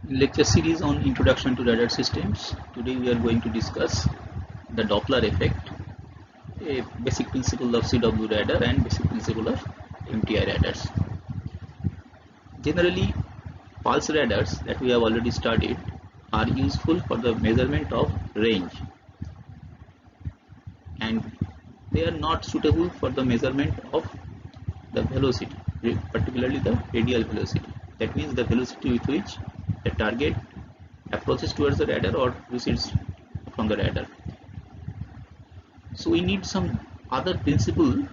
Lecture series on Introduction to Radar Systems. Today we are going to discuss the Doppler effect, a basic principle of CW radar and basic principle of MTI radars. Generally, pulse radars that we have already studied are useful for the measurement of range, and they are not suitable for the measurement of the velocity, particularly the radial velocity. That means the velocity with which the target approaches towards the radar or recedes from the radar. So we need some other principle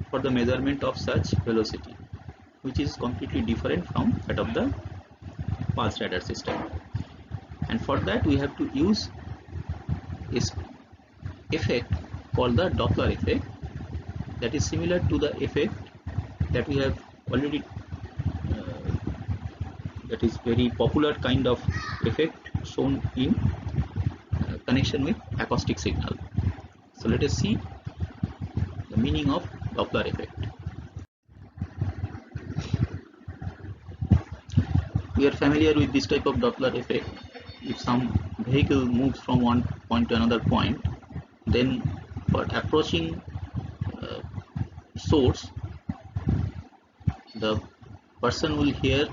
for the measurement of such velocity, which is completely different from that of the pulse radar system. And for that we have to use this effect called the Doppler effect, that is similar to the effect that we have already that is very popular kind of effect shown in connection with acoustic signal. So let us see the meaning of Doppler effect. We are familiar with this type of Doppler effect. If some vehicle moves from one point to another point, then for approaching source, the person will hear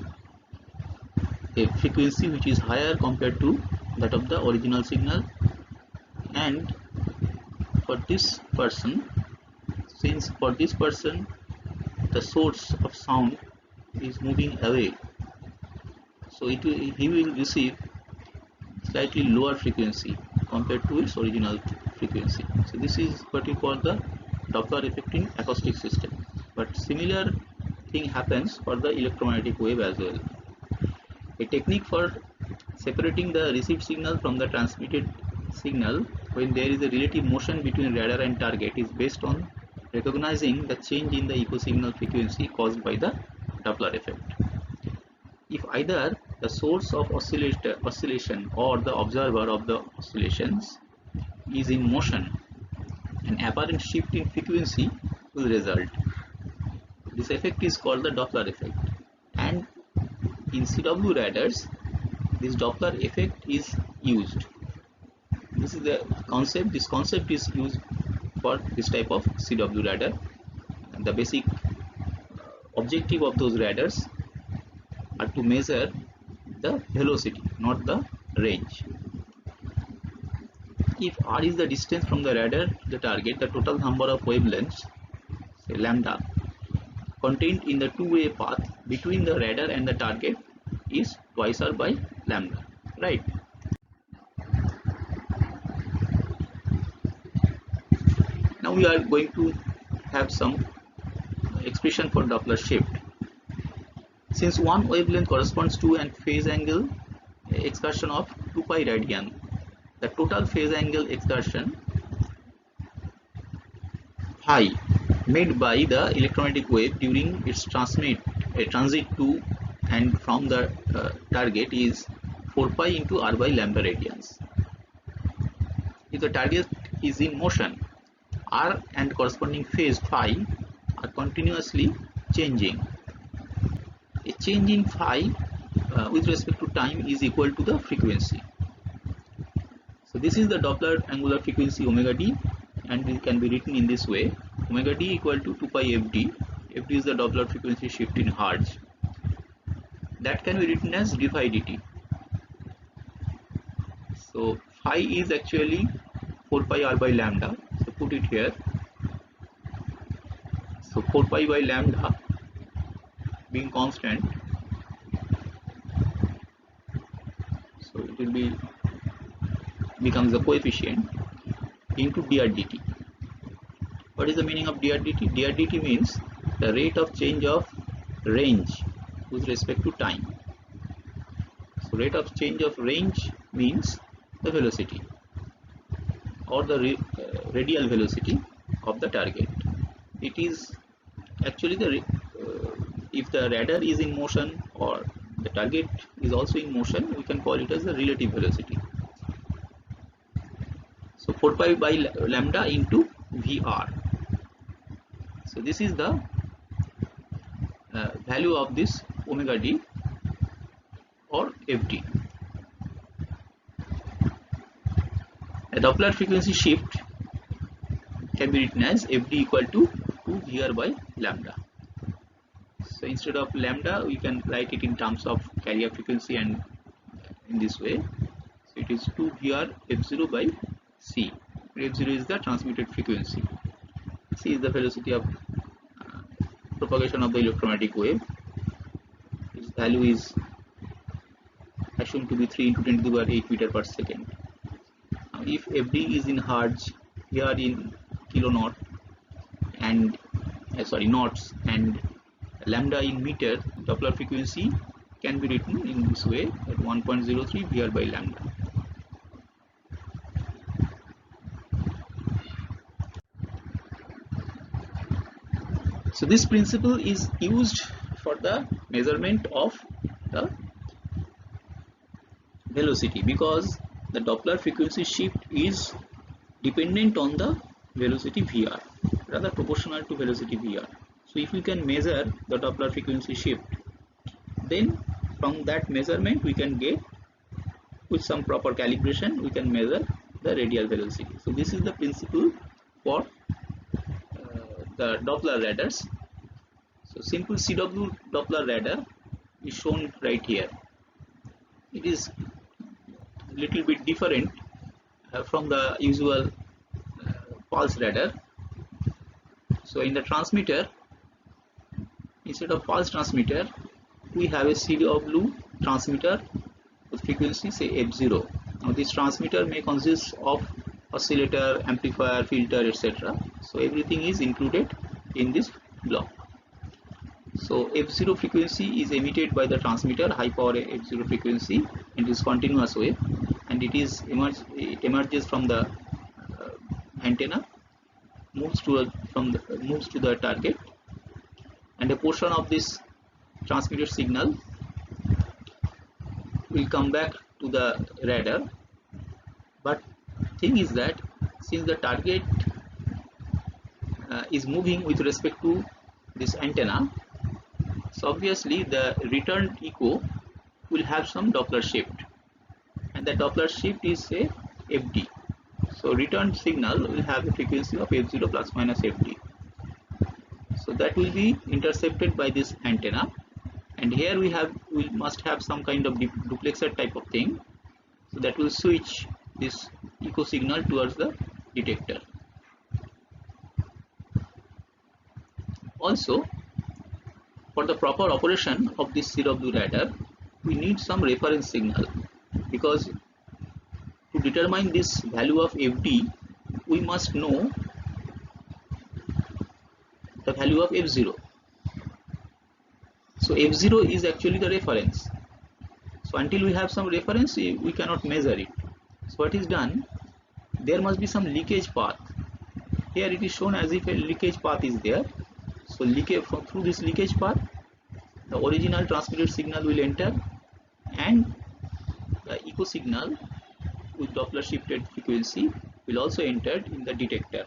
a frequency which is higher compared to that of the original signal, and for this person, since for this person the source of sound is moving away, so he will receive slightly lower frequency compared to its original frequency. So this is what we call the Doppler effect in acoustic system. But similar thing happens for the electromagnetic wave as well. A technique for separating the received signal from the transmitted signal when there is a relative motion between radar and target is based on recognizing the change in the echo signal frequency caused by the Doppler effect. If either the source of oscillation or the observer of the oscillations is in motion, an apparent shift in frequency will result. This effect is called the Doppler effect, and in CW radars this Doppler effect is used. This is the concept. This concept is used for this type of CW radar. And the basic objective of those radars are to measure the velocity, not the range. If r is the distance from the radar to the target, the total number of wavelengths, say lambda, contained in the two-way path between the radar and the target is twice r by lambda, right? Now we are going to have some expression for Doppler shift. Since one wavelength corresponds to a phase angle excursion of 2 pi radian, the total phase angle excursion phi made by the electromagnetic wave during its transit to and from the target is 4 pi into r by lambda radians. If the target is in motion, r and corresponding phase phi are continuously changing. A change in phi with respect to time is equal to the frequency. So this is the Doppler angular frequency omega d, and it can be written in this way: omega d equal to 2 pi fd. Fd is the Doppler frequency shift in hertz. That can be written as d phi dt. So phi is actually 4 pi r by lambda. So put it here. So 4 pi by lambda being constant, so it will be becomes the coefficient into dr dt. What is the meaning of dr dt? Dr dt means the rate of change of range with respect to time. So rate of change of range means the velocity or the radial velocity of the target. It is actually the if the radar is in motion or the target is also in motion, we can call it as the relative velocity. So 4 pi by lambda into Vr. So this is the value of this omega d or FD. A Doppler frequency shift can be written as FD equal to 2 VR by lambda. So instead of lambda, we can write it in terms of carrier frequency, and in this way. So it is 2 VR F0 by C. F0 is the transmitted frequency. C is the velocity of propagation of the electromagnetic wave. Its value is assumed to be 3 into 10 to the power 8 meter per second. Now, if FD is in hertz, here in kilowatt, and knots, and lambda in meter, Doppler frequency can be written in this way at 1.03 VR by lambda. So this principle is used for the measurement of the velocity, because the Doppler frequency shift is dependent on the velocity Vr, rather proportional to velocity Vr. So if we can measure the Doppler frequency shift, then from that measurement we can get, with some proper calibration, we can measure the radial velocity. So this is the principle for the Doppler radars. So simple CW Doppler radar is shown right here. It is little bit different from the usual pulse radar. So in the transmitter, instead of pulse transmitter, we have a CW transmitter with frequency say F0. Now this transmitter may consist of oscillator, amplifier, filter, etc. So everything is included in this block. So F0 frequency is emitted by the transmitter, high power F0 frequency, and it is continuous wave, and it emerges from the antenna, moves to the target, and a portion of this transmitted signal will come back to the radar. But thing is that since the target is moving with respect to this antenna, so obviously the returned echo will have some Doppler shift, and the Doppler shift is say FD. So returned signal will have a frequency of F0 plus minus FD. So that will be intercepted by this antenna, and here we must have some kind of duplexer type of thing, so that will switch this echo signal towards the detector. Also, for the proper operation of this CW radar, we need some reference signal, because to determine this value of FD, we must know the value of F0. So F0 is actually the reference. So until we have some reference, we cannot measure it. So what is done? There must be some leakage path. Here it is shown as if a leakage path is there. So through this leakage path, the original transmitted signal will enter, and the echo signal with Doppler shifted frequency will also enter in the detector.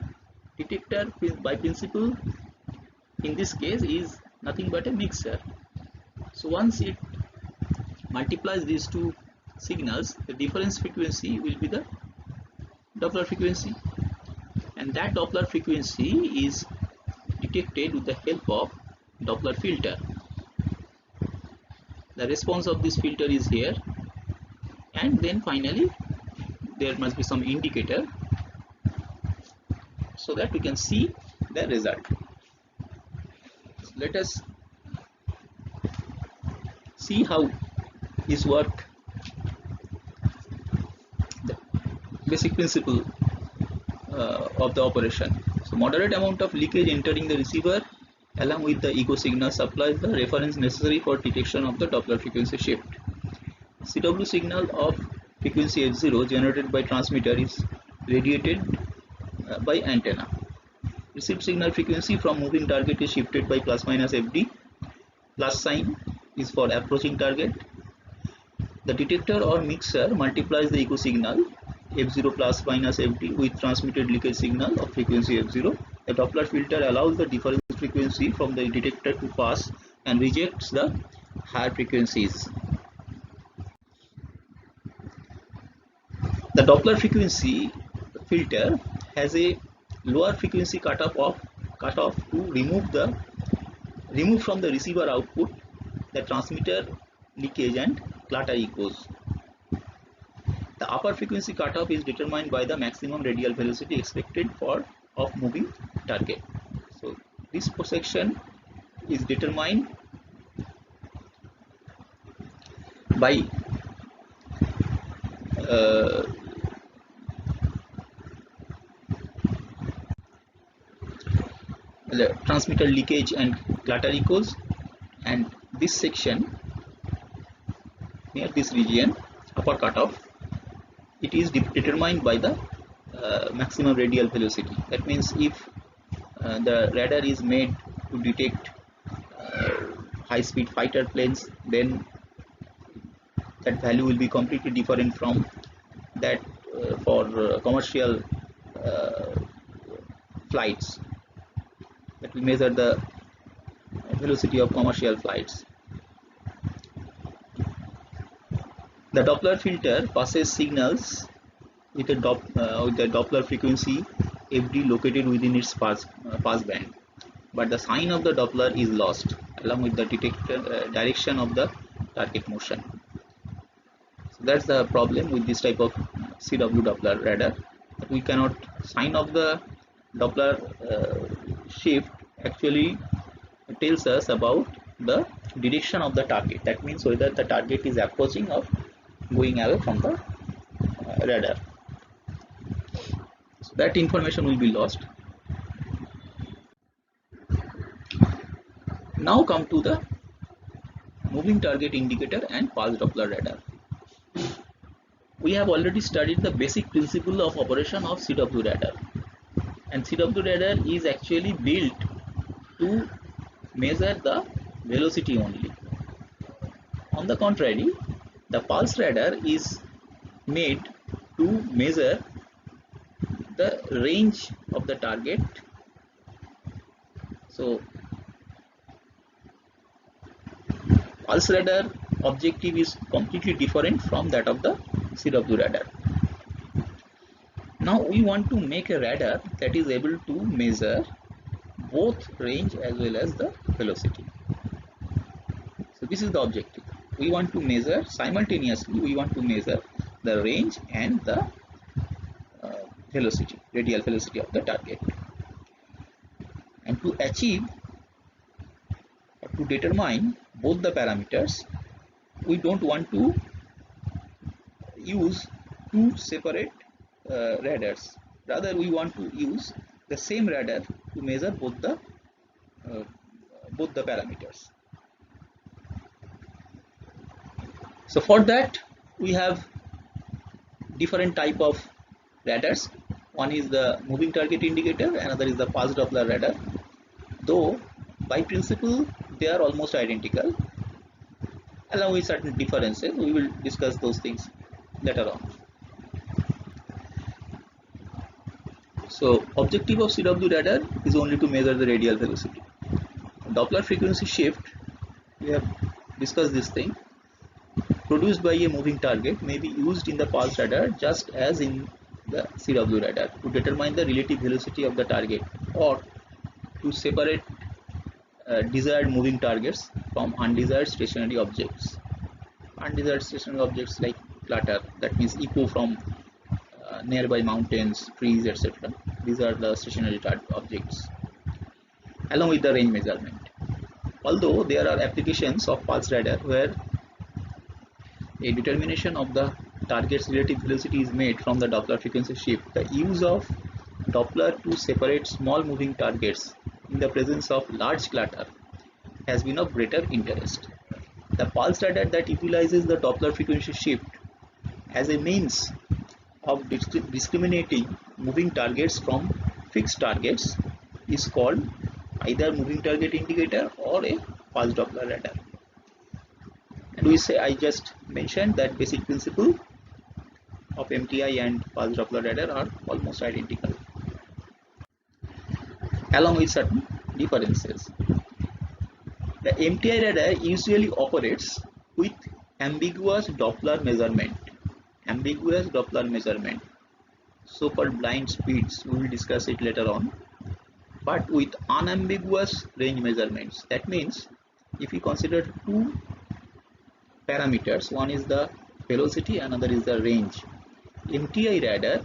Detector by principle in this case is nothing but a mixer. So once it multiplies these two signals, the difference frequency will be the Doppler frequency, and that Doppler frequency is detected with the help of Doppler filter. The response of this filter is here, and then finally there must be some indicator so that we can see the result. So let us see how this work, the basic principle of the operation. So moderate amount of leakage entering the receiver along with the echo signal supplies the reference necessary for detection of the Doppler frequency shift. CW signal of frequency F0 generated by transmitter is radiated by antenna. Received signal frequency from moving target is shifted by plus minus FD. Plus sign is for approaching target. The detector or mixer multiplies the echo signal F0 plus minus FD with transmitted leakage signal of frequency F0. The Doppler filter allows the difference frequency from the detector to pass and rejects the higher frequencies. The Doppler frequency filter has a lower frequency cutoff to remove from the receiver output the transmitter leakage and clutter echoes. The upper frequency cutoff is determined by the maximum radial velocity expected of moving target. So this section is determined by the transmitter leakage and clutter echoes, and this section near this region, upper cutoff, it is determined by the maximum radial velocity. That means if the radar is made to detect high-speed fighter planes, then that value will be completely different from that for commercial flights, that will measure the velocity of commercial flights. The Doppler filter passes signals with the Doppler frequency FD located within its pass band, but the sign of the Doppler is lost along with the direction of the target motion. So that's the problem with this type of CW Doppler radar. We cannot sign of the Doppler shift actually tells us about the direction of the target. That means whether the target is approaching or going away from the radar. So that information will be lost. Now come to the moving target indicator and pulse Doppler radar. We have already studied the basic principle of operation of CW radar, and CW radar is actually built to measure the velocity only. On the contrary, the pulse radar is made to measure the range of the target. So pulse radar objective is completely different from that of the CW radar. Now we want to make a radar that is able to measure both range as well as the velocity. So this is the objective. We want to measure simultaneously, we want to measure the range and the velocity, radial velocity of the target. And to achieve or to determine both the parameters, we don't want to use two separate radars. Rather, we want to use the same radar to measure both the parameters. So for that, we have different type of radars. One is the moving target indicator, another is the pulse Doppler radar. Though by principle they are almost identical, along with certain differences. We will discuss those things later on. So objective of CW radar is only to measure the radial velocity. Doppler frequency shift, we have discussed this thing, produced by a moving target may be used in the pulse radar just as in the CW radar to determine the relative velocity of the target or to separate desired moving targets from undesired stationary objects. Undesired stationary objects like clutter, that means echo from nearby mountains, trees, etc. These are the stationary objects, along with the range measurement. Although there are applications of pulse radar where a determination of the target's relative velocity is made from the Doppler frequency shift, the use of Doppler to separate small moving targets in the presence of large clutter has been of greater interest. The pulse radar that utilizes the Doppler frequency shift as a means of discriminating moving targets from fixed targets is called either moving target indicator or a pulse Doppler radar. And we say, I just mentioned that basic principle of MTI and pulse Doppler radar are almost identical, along with certain differences. The MTI radar usually operates with ambiguous Doppler measurement ambiguous Doppler measurement, so-called blind speeds, we will discuss it later on, but with unambiguous range measurements. That means if you consider two parameters, one is the velocity, another is the range, MTI radar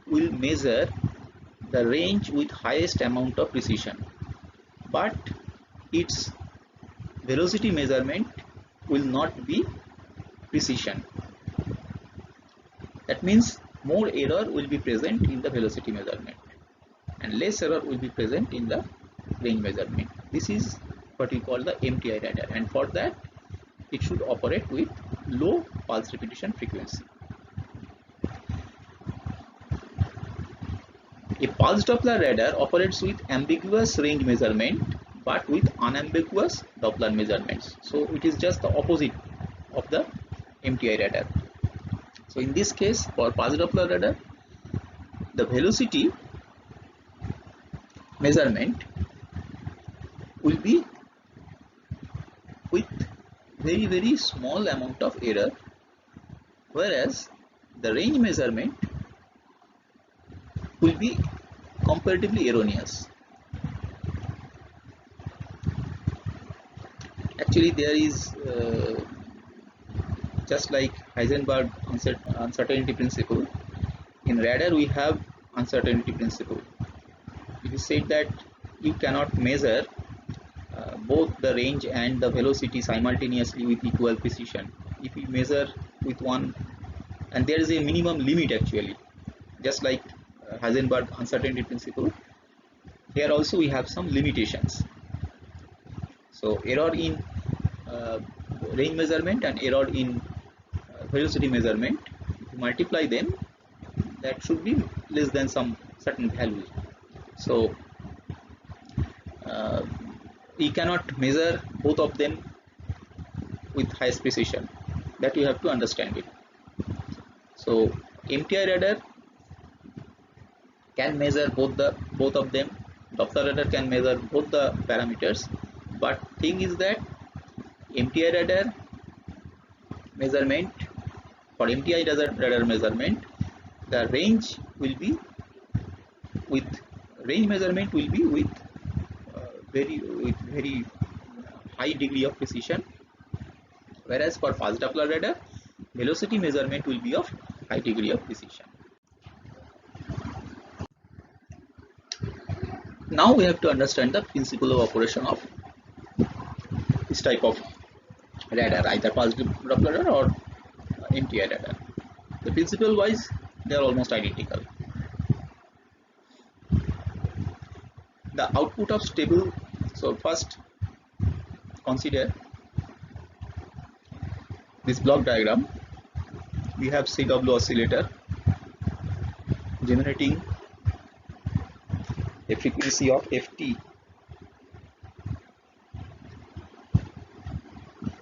will measure the range with highest amount of precision, but its velocity measurement will not be precision. That means more error will be present in the velocity measurement and less error will be present in the range measurement. This is what we call the MTI radar, and for that it should operate with low pulse repetition frequency. A pulse Doppler radar operates with ambiguous range measurement but with unambiguous Doppler measurements. So it is just the opposite of the MTI radar. So in this case, for pulse Doppler radar, the velocity measurement will be with very small amount of error, whereas the range measurement will be comparatively erroneous. Actually, there is just like Heisenberg uncertainty principle, in radar we have uncertainty principle. It is said that you cannot measure both the range and the velocity simultaneously with equal precision. If you measure with one, and there is a minimum limit actually, just like Heisenberg uncertainty principle, here also we have some limitations. So error in range measurement and error in velocity measurement, if you multiply them, that should be less than some certain value. So we cannot measure both of them with highest precision. That you have to understand it. So MTI radar can measure both of them. Doppler radar can measure both the parameters, but thing is that MTI radar measurement, for MTI radar measurement, the range will be with very high degree of precision, whereas for pulse Doppler radar, velocity measurement will be of high degree of precision. Now we have to understand the principle of operation of this type of radar, either pulse Doppler radar or MTI radar. The principle wise, they are almost identical. The output of stable, so first consider this block diagram. We have CW oscillator generating a frequency of Ft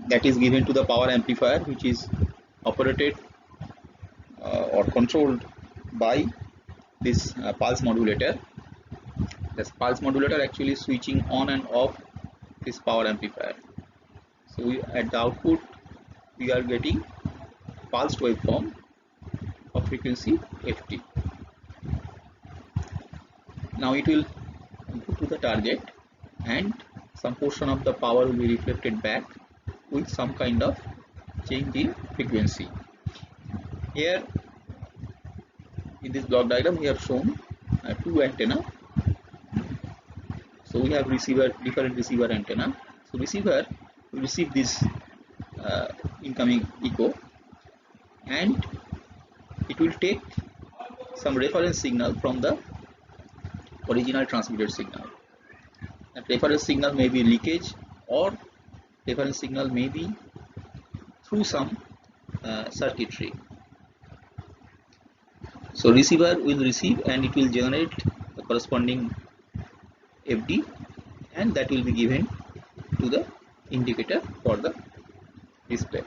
that is given to the power amplifier, which is operated or controlled by this pulse modulator. This pulse modulator actually switching on and off this power amplifier. So at the output we are getting pulsed waveform of frequency Ft. Now it will go to the target and some portion of the power will be reflected back with some kind of change in frequency. Here in this block diagram we have shown two antenna. So we have different receiver antenna. So receiver will receive this incoming echo and it will take some reference signal from the original transmitted signal. That reference signal may be leakage or reference signal may be through some circuitry. So receiver will receive and it will generate the corresponding FD, and that will be given to the indicator for the display.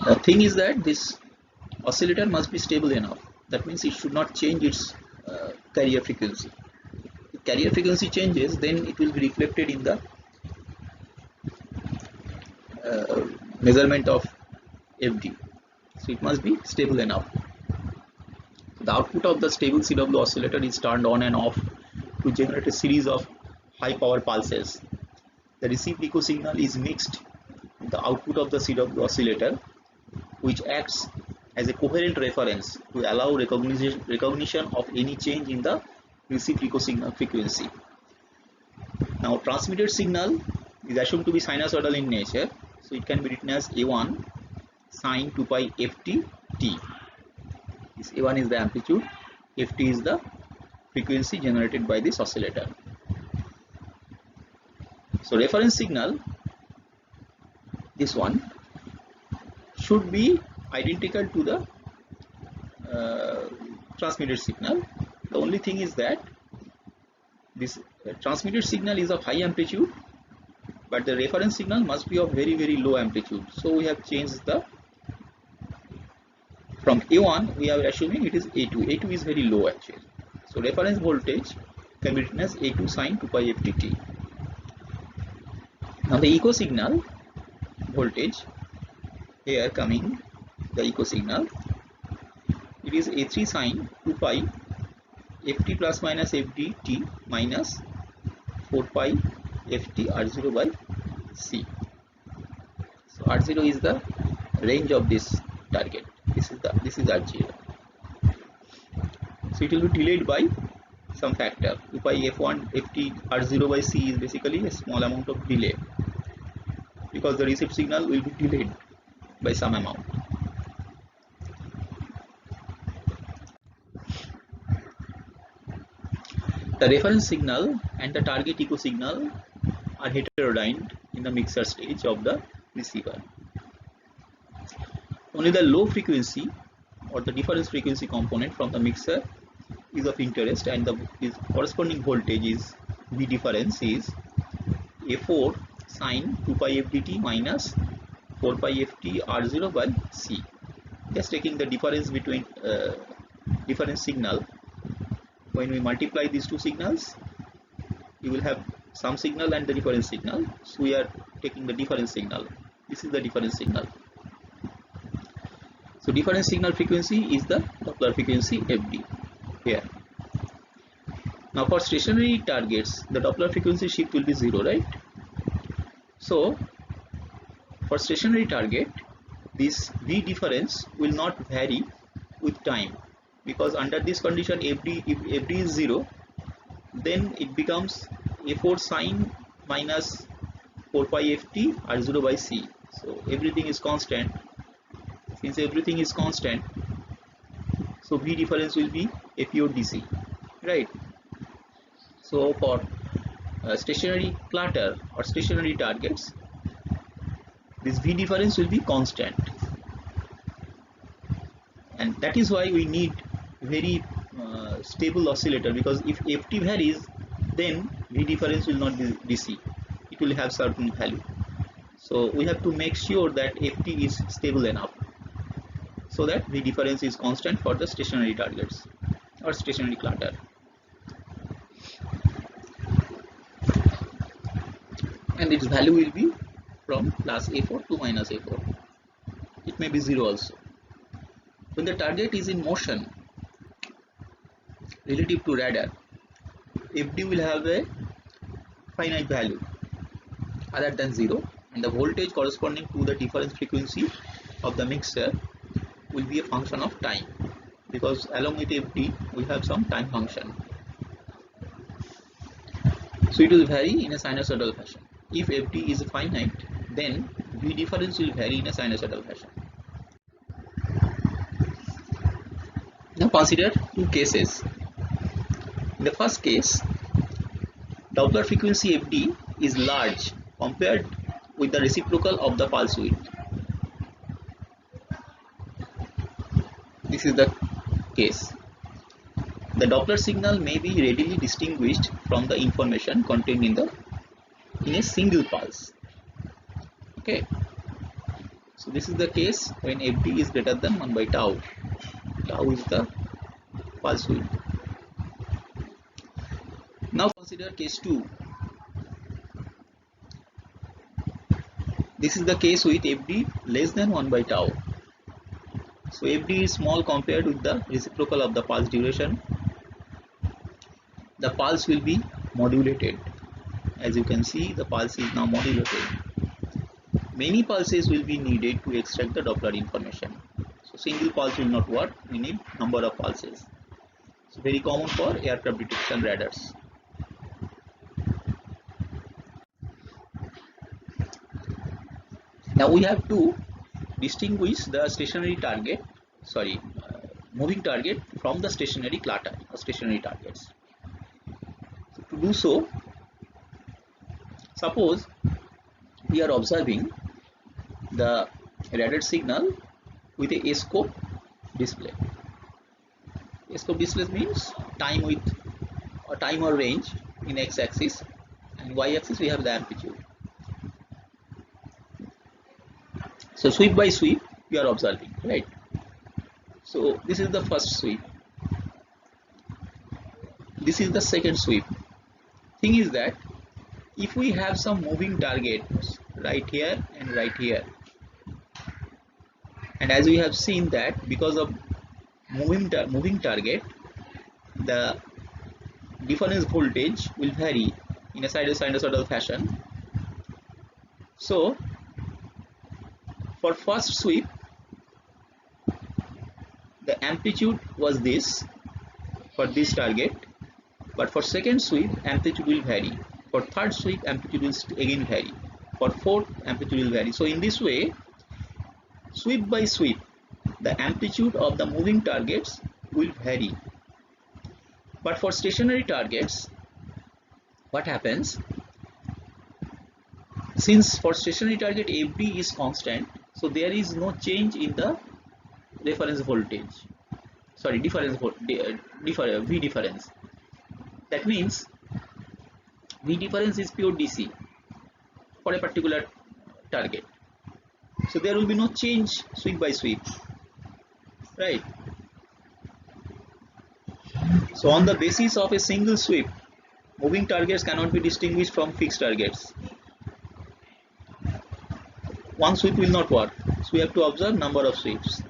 The thing is that this oscillator must be stable enough. That means it should not change its carrier frequency. If carrier frequency changes, then it will be reflected in the measurement of FD. So it must be stable enough. The output of the stable CW oscillator is turned on and off to generate a series of high power pulses. The received echo signal is mixed with the output of the CW oscillator, which acts as a coherent reference to allow recognition of any change in the received echo signal frequency. Now, transmitted signal is assumed to be sinusoidal in nature, so it can be written as A1 sine 2 pi ft t. This A1 is the amplitude, ft is the frequency generated by this oscillator. So reference signal, this one, should be identical to the transmitted signal. The only thing is that this transmitted signal is of high amplitude, but the reference signal must be of very low amplitude. So we have changed the, from A1 we are assuming it is A2. A2 is very low actually. So reference voltage can be written as A2 sine 2 pi ft. Now the echo signal voltage, here coming the echo signal, it is A3 sine 2 pi ft plus minus fd t minus 4 pi ft r0 by c. So r0 is the range of this target. This is r0. So it will be delayed by some factor. 2 pi f1 ft r0 by c is basically a small amount of delay, because the received signal will be delayed by some amount. The reference signal and the target echo signal are heterodyned in the mixer stage of the receiver. Only the low frequency or the difference frequency component from the mixer is of interest, and the corresponding voltage is V difference is A4 sine 2 pi fdt minus 4 pi ft r0 by c. Just taking the difference between difference signal. When we multiply these two signals, you will have some signal and the difference signal. So we are taking the difference signal. This is the difference signal. So difference signal frequency is the Doppler frequency FD here. Now for stationary targets, the Doppler frequency shift will be 0, right? So for stationary target, this V difference will not vary with time, because under this condition FD, if FD is 0, then it becomes A4 sine minus 4 pi ft r0 by c. So everything is constant. Since everything is constant, so V difference will be a pure DC, right? So for stationary platter or stationary targets, this V difference will be constant, and that is why we need very stable oscillator, because if Ft varies, then V difference will not be DC, it will have certain value. So we have to make sure that Ft is stable enough so that V difference is constant for the stationary targets or stationary clutter. And its value will be from plus A4 to minus A4. It may be 0 also. When the target is in motion relative to radar, FD will have a finite value other than 0, and the voltage corresponding to the difference frequency of the mixer will be a function of time, because along with FD we have some time function. So it will vary in a sinusoidal fashion. If FD is finite, then V difference will vary in a sinusoidal fashion. Now consider two cases. In the first case, Doppler frequency FD is large compared with the reciprocal of the pulse width. This is the case. The Doppler signal may be readily distinguished from the information contained in a single pulse. Okay. So this is the case when FD is greater than 1 by tau. Tau is the pulse width. Now consider case 2. This is the case with fd less than 1 by tau. So fd is small compared with the reciprocal of the pulse duration. The pulse will be modulated. As you can see, the pulse is now modulated. Many pulses will be needed to extract the Doppler information. So single pulse will not work, we need number of pulses. So very common for aircraft detection radars. Now we have to distinguish the moving target from the stationary clutter or stationary targets. So to do so, suppose we are observing the radar signal with a scope display. Scope display means time with or time or range in x-axis, and y-axis we have the amplitude. So sweep by sweep we are observing, right? So this is the first sweep. This is the second sweep. Thing is that if we have some moving targets right here and right here, and as we have seen that because of moving target, the difference voltage will vary in a sinusoidal fashion. So for first sweep the amplitude was this for this target, but for second sweep amplitude will vary. For third sweep amplitude will again vary. For fourth amplitude will vary. So in this way, sweep by sweep the amplitude of the moving targets will vary. But for stationary targets, what happens? Since for stationary target fd is constant, so there is no change in the reference voltage. Sorry, V difference. That means V difference is pure DC for a particular target. So there will be no change sweep by sweep, right? So on the basis of a single sweep, moving targets cannot be distinguished from fixed targets. One sweep will not work, so we have to observe number of sweeps.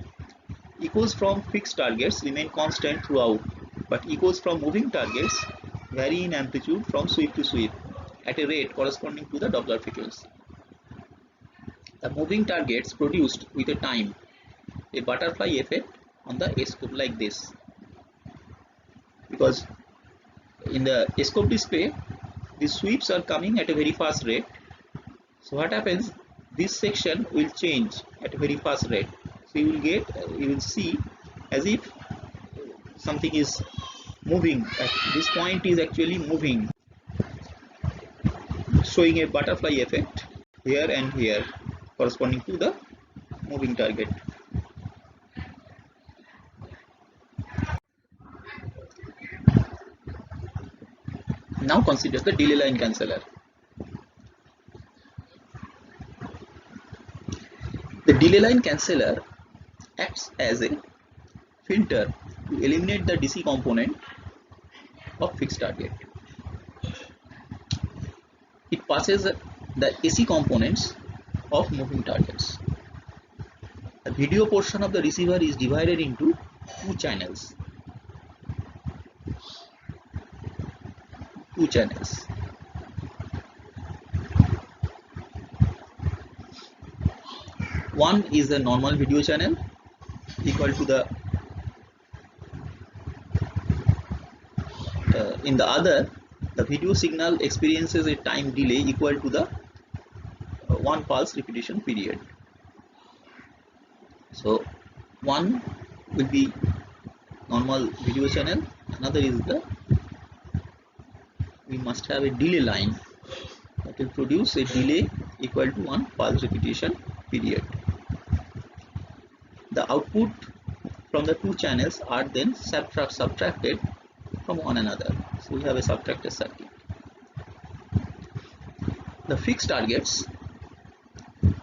Echoes from fixed targets remain constant throughout, but echoes from moving targets vary in amplitude from sweep to sweep at a rate corresponding to the Doppler frequency. The moving targets produced with a time a butterfly effect on the scope like this, because in the scope display the sweeps are coming at a very fast rate. So what happens, this section will change at a very fast rate. So you will see as if something is moving. At this point is actually moving, showing a butterfly effect here and here corresponding to the moving target. Now consider the delay line canceller. The delay line canceller acts as a filter to eliminate the DC component of fixed target. It passes the AC components of moving targets. The video portion of the receiver is divided into two channels. One is the normal video channel equal to the in the other, the video signal experiences a time delay equal to the 1 pulse repetition period. So one will be normal video channel, another is we must have a delay line that will produce a delay equal to 1 pulse repetition period. The output from the two channels are then subtracted from one another. So we have a subtractor circuit. The fixed targets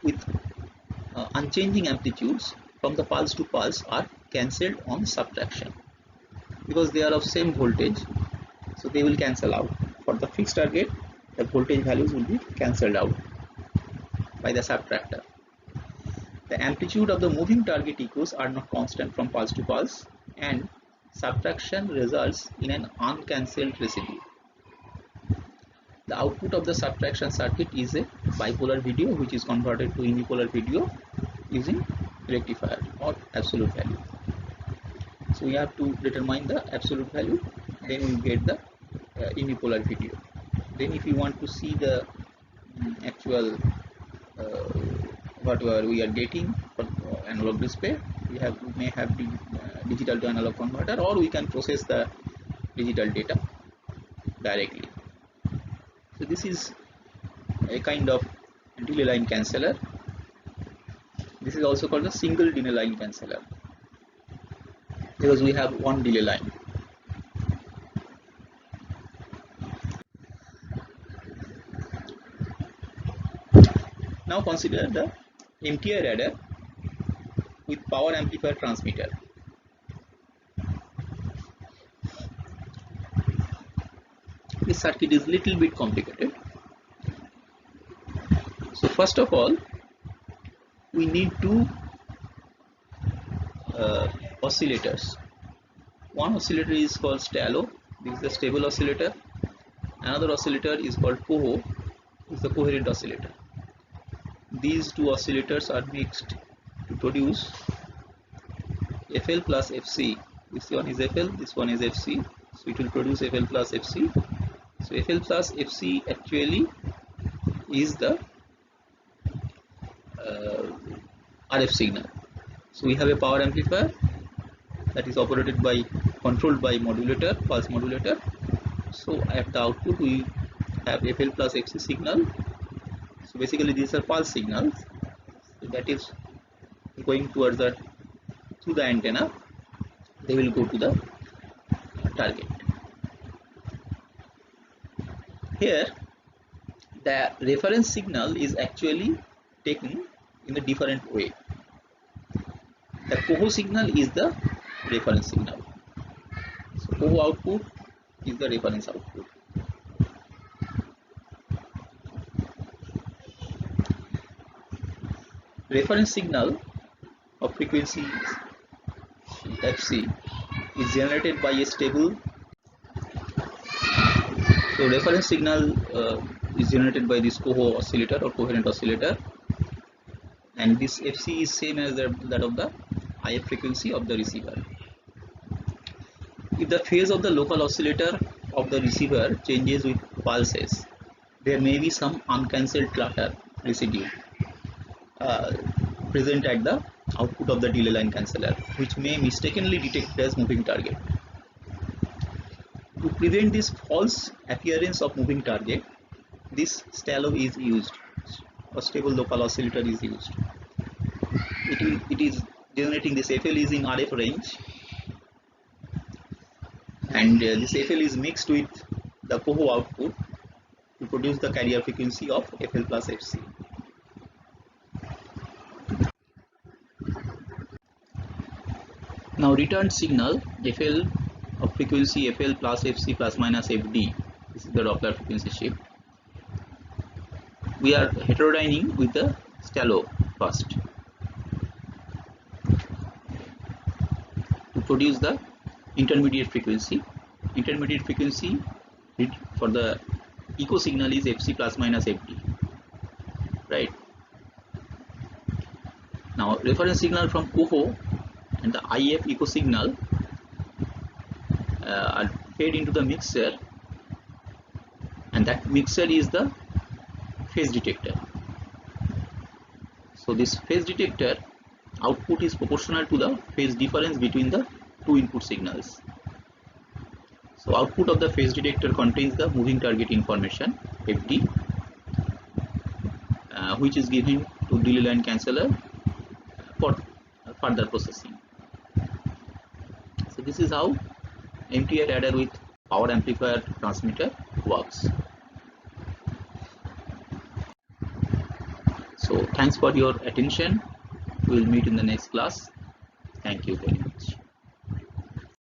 with unchanging amplitudes from the pulse to pulse are cancelled on subtraction because they are of same voltage, so they will cancel out. For the fixed target, the voltage values will be cancelled out. by the subtractor. The amplitude of the moving target echoes are not constant from pulse to pulse, and subtraction results in an uncancelled residue. The output of the subtraction circuit is a bipolar video which is converted to unipolar video using rectifier or absolute value. So we have to determine the absolute value, then we get the unipolar video. Then if you want to see the actual whatever we are getting for analog display, we may have the digital to analog converter, or we can process the digital data directly. So this is a kind of delay line canceller. This is also called a single delay line canceller because we have one delay line. Now consider the MTI radar with power amplifier transmitter. This circuit is little bit complicated. So first of all, we need two oscillators. One oscillator is called STALO. This is the stable oscillator. Another oscillator is called COHO. This is the coherent oscillator. These two oscillators are mixed to produce FL plus FC. This one is FL, this one is FC. So it will produce FL plus FC. So FL plus FC actually is the RF signal. So we have a power amplifier that is controlled by modulator, pulse modulator. So at the output we have FL plus FC signal. So basically these are pulse signals. So that is going towards through the antenna. They will go to the target. Here the reference signal is actually taken in a different way. The COHO signal is the reference signal. So COHO output is the reference output. Reference signal of frequency FC is generated by a stable. So reference signal is generated by this COHO oscillator or coherent oscillator, and this FC is same as that of the IF frequency of the receiver. If the phase of the local oscillator of the receiver changes with pulses, there may be some uncancelled clutter residue present at the output of the delay line canceller, which may mistakenly detect as moving target. To prevent this false appearance of moving target, this STALO is used, or stable local oscillator is used. It is generating this FL is in RF range, and this FL is mixed with the COHO output to produce the carrier frequency of FL plus FC. Now returned signal FL of frequency FL plus FC plus minus FD. This is the Doppler frequency shift. We are heterodyning with the STALO first to produce the intermediate frequency. Intermediate frequency for the echo signal is FC plus minus FD, right? Now reference signal from COHO and the IF echo signal are fed into the mixer, and that mixer is the phase detector. So this phase detector output is proportional to the phase difference between the two input signals. So output of the phase detector contains the moving target information FD, which is given to delay line canceller for further processing. So this is how MTI radar with power amplifier transmitter works. So thanks for your attention. We will meet in the next class. Thank you very much.